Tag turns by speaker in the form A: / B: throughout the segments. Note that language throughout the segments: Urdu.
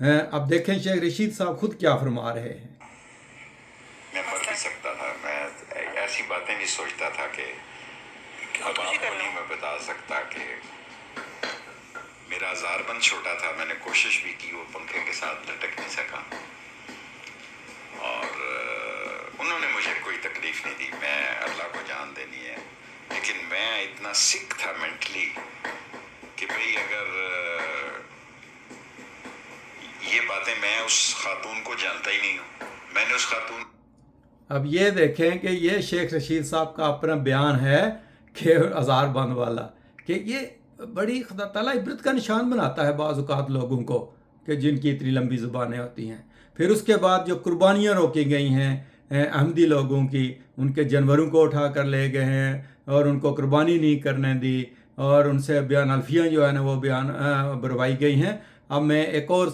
A: اب دیکھیں شیخ رشید صاحب خود کیا فرما رہے ہیں.
B: میں مر بھی سکتا تھا، میں ایسی باتیں بھی سوچتا تھا کہ اب آپ کو نہیں میں بتا سکتا کہ میرا ہزار بند چھوٹا تھا، میں نے کوشش بھی کی، وہ پنکھے کے ساتھ لٹک نہیں سکا، اور انہوں نے مجھے کوئی تکلیف نہیں دی، میں اللہ کو جان دینی ہے، لیکن میں اتنا سک تھا مینٹلی کہ بھئی اگر یہ باتیں، میں اس خاتون کو جانتا ہی نہیں ہوں، میں نے اس خاتون.
A: اب یہ دیکھیں کہ یہ شیخ رشید صاحب کا اپنا بیان ہے کہ ہزار بند والا، کہ یہ بڑی خدا تعالیٰ عبرت کا نشان بناتا ہے بعض اوقات لوگوں کو کہ جن کی اتنی لمبی زبانیں ہوتی ہیں. پھر اس کے بعد جو قربانیاں روکی گئی ہیں احمدی لوگوں کی، ان کے جانوروں کو اٹھا کر لے گئے ہیں اور ان کو قربانی نہیں کرنے دی، اور ان سے بیان الفیاں جو ہے نا وہ بیان بروائی گئی ہیں. اب میں ایک اور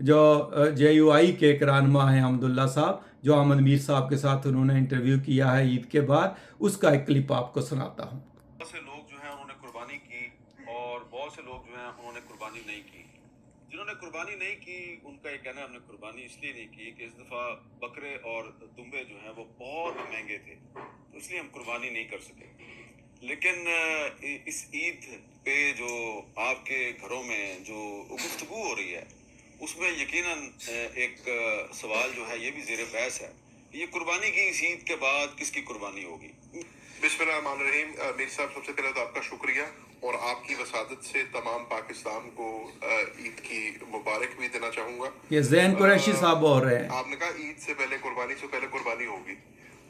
A: جو جے یو آئی کے ایک رہنما ہیں حمداللہ صاحب، جو احمد میر صاحب کے ساتھ انہوں نے انٹرویو کیا ہے عید کے بعد، اس کا ایک کلپ آپ کو سناتا ہوں.
C: بہت سے لوگ جو ہیں انہوں نے قربانی کی، اور بہت سے لوگ جو ہیں انہوں نے قربانی نہیں کی. جنہوں نے قربانی نہیں کی ان کا یہ کہنا ہے ہم نے قربانی اس لیے نہیں کی کہ اس دفعہ بکرے اور دمبے جو ہیں وہ بہت مہنگے تھے، تو اس لیے ہم قربانی نہیں کر سکے. لیکن اس عید پہ جو آپ کے گھروں میں جو گفتگو ہو رہی ہے اس میں یقیناً ایک سوال جو ہے یہ بھی زیر بحث ہے، یہ قربانی کی اس عید کے بعد کس کی قربانی ہوگی؟
D: بسم اللہ الرحمن الرحیم. میر صاحب سب سے پہلے تو آپ کا شکریہ، اور آپ کی وسادت سے تمام پاکستان کو عید کی مبارک بھی دینا چاہوں گا.
A: یہ زین قریشی صاحب بول رہے ہیں.
D: آپ نے کہا عید سے پہلے قربانی سے پہلے قربانی ہوگی،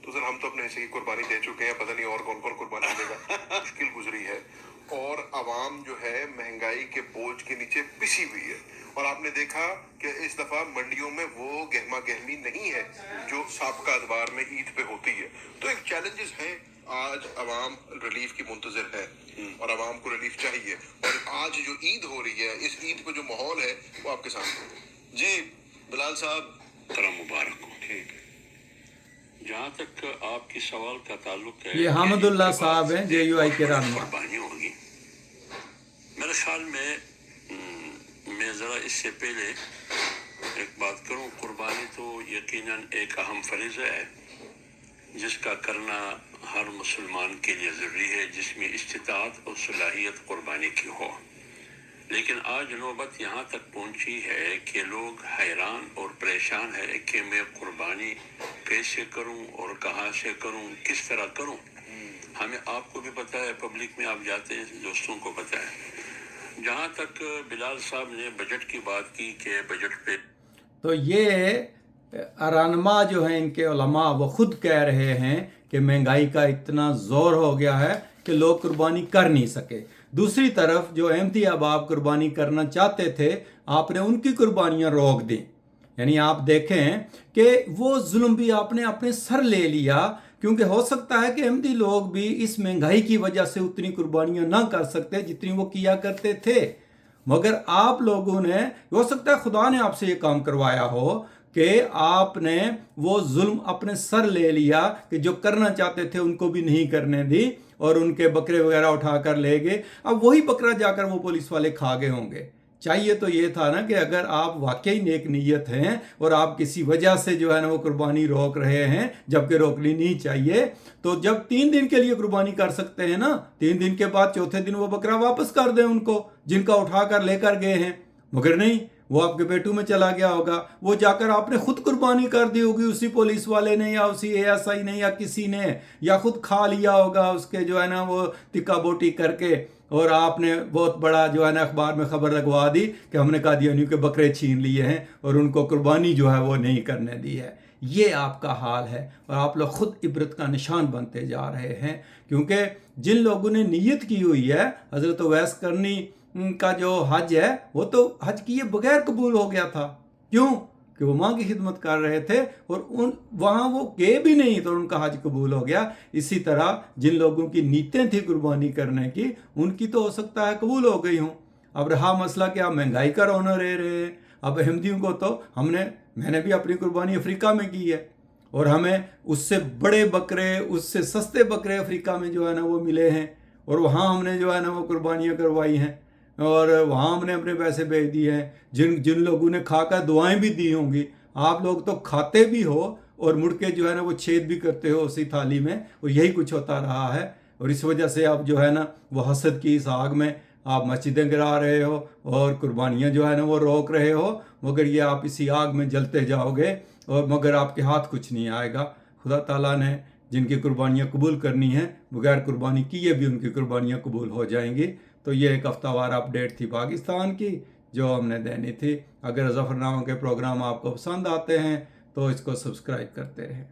D: تو سر ہم تو اپنے حصے کی قربانی دے چکے ہیں، پتہ نہیں اور کون کون قربانی دے گا. مشکل گزری ہے اور عوام جو ہے مہنگائی کے بوجھ کے نیچے پسی ہوئی ہے، اور آپ نے دیکھا کہ اس دفعہ منڈیوں میں وہ گہما گہمی نہیں ہے جو سابقہ ادوار میں عید پہ ہوتی ہے. تو ایک چیلنجز ہیں، آج عوام ریلیف کی منتظر ہے اور عوام کو ریلیف چاہیے، اور آج جو عید ہو رہی ہے اس عید پہ جو ماحول ہے وہ آپ کے سامنے ہے.
C: جی بلال صاحب ترا مبارک ہو. ٹھیک ہے، جہاں تک آپ کی سوال کا تعلق ہے،
A: یہ حامد اللہ صاحب ہیں جے یو آئی کے رہنما.
C: قربانی ہوگی میرے خیال میں ذرا اس سے پہلے ایک بات کروں. قربانی تو یقیناً ایک اہم فریضہ ہے جس کا کرنا ہر مسلمان کے لیے ضروری ہے جس میں استطاعت اور صلاحیت قربانی کی ہو. لیکن آج نوبت یہاں تک پہنچی ہے کہ لوگ حیران اور پریشان ہے کہ میں قربانی کیسے کروں اور کہاں سے کروں، کس طرح کروں. ہمیں آپ کو بھی پتہ ہے، پبلک میں آپ جاتے ہیں، دوستوں کو پتہ ہے. جہاں تک بلال صاحب نے بجٹ کی بات کی کہ بجٹ پہ،
A: تو یہ رہنما جو ہیں ان کے علماء وہ خود کہہ رہے ہیں کہ مہنگائی کا اتنا زور ہو گیا ہے کہ لوگ قربانی کر نہیں سکے. دوسری طرف جو احمدی احباب قربانی کرنا چاہتے تھے آپ نے ان کی قربانیاں روک دیں. یعنی آپ دیکھیں کہ وہ ظلم بھی آپ نے اپنے سر لے لیا، کیونکہ ہو سکتا ہے کہ احمدی لوگ بھی اس مہنگائی کی وجہ سے اتنی قربانیاں نہ کر سکتے جتنی وہ کیا کرتے تھے، مگر آپ لوگوں نے، ہو سکتا ہے خدا نے آپ سے یہ کام کروایا ہو کہ آپ نے وہ ظلم اپنے سر لے لیا کہ جو کرنا چاہتے تھے ان کو بھی نہیں کرنے دی، اور ان کے بکرے وغیرہ اٹھا کر لے گئے. اب وہی بکرا جا کر وہ پولیس والے کھا گئے ہوں گے. چاہیے تو یہ تھا نا کہ اگر آپ واقعی نیک نیت ہیں اور آپ کسی وجہ سے جو ہے نا وہ قربانی روک رہے ہیں جبکہ روکنی نہیں چاہیے، تو جب 3 دن کے لیے قربانی کر سکتے ہیں نا، 3 دن کے بعد چوتھے دن وہ بکرا واپس کر دیں ان کو جن کا اٹھا کر لے کر گئے ہیں. مگر نہیں، وہ آپ کے پیٹوں میں چلا گیا ہوگا، وہ جا کر آپ نے خود قربانی کر دی ہوگی، اسی پولیس والے نے یا اسی اے ایس آئی نے یا کسی نے، یا خود کھا لیا ہوگا اس کے جو ہے نا وہ ٹکا بوٹی کر کے، اور آپ نے بہت بڑا جو ہے نا اخبار میں خبر لگوا دی کہ ہم نے قادیانیوں کے بکرے چھین لیے ہیں اور ان کو قربانی جو ہے وہ نہیں کرنے دی ہے. یہ آپ کا حال ہے، اور آپ لوگ خود عبرت کا نشان بنتے جا رہے ہیں. کیونکہ جن لوگوں نے نیت کی ہوئی ہے، حضرت اویس کرنی کا جو حج ہے وہ تو حج کیے بغیر قبول ہو گیا تھا. کیوں؟ کہ وہ ماں کی خدمت کر رہے تھے اور وہاں وہ گئے بھی نہیں تو ان کا حج قبول ہو گیا. اسی طرح جن لوگوں کی نیتیں تھیں قربانی کرنے کی، ان کی تو ہو سکتا ہے قبول ہو گئی ہوں. اب رہا مسئلہ کہ آپ مہنگائی کا رونا رہ رہے ہیں. اب احمدیوں کو تو میں نے بھی اپنی قربانی افریقہ میں کی ہے، اور ہمیں اس سے بڑے بکرے، اس سے سستے بکرے افریقہ میں جو ہے نا وہ ملے ہیں، اور وہاں ہم نے جو ہے نا وہ قربانیاں کروائی ہیں. اور وہاں ہم نے اپنے پیسے بھیج دیے ہیں. جن لوگوں نے کھا کر دعائیں بھی دی ہوں گی. آپ لوگ تو کھاتے بھی ہو اور مڑ کے جو ہے نا وہ چھید بھی کرتے ہو اسی تھالی میں, اور یہی کچھ ہوتا رہا ہے. اور اس وجہ سے آپ جو ہے نا وہ حسد کی اس آگ میں آپ مسجدیں گرا رہے ہو اور قربانیاں جو ہے نا وہ روک رہے ہو, مگر یہ آپ اسی آگ میں جلتے جاؤ گے اور مگر آپ کے ہاتھ کچھ نہیں آئے گا. خدا تعالیٰ نے جن کی قربانیاں قبول کرنی ہیں بغیر قربانی کیے بھی ان کی قربانیاں قبول ہو جائیں گی. تو یہ ایک ہفتہ وار اپڈیٹ تھی پاکستان کی جو ہم نے دینی تھی. اگر ظفرنامہ کے پروگرام آپ کو پسند آتے ہیں تو اس کو سبسکرائب کرتے رہیں.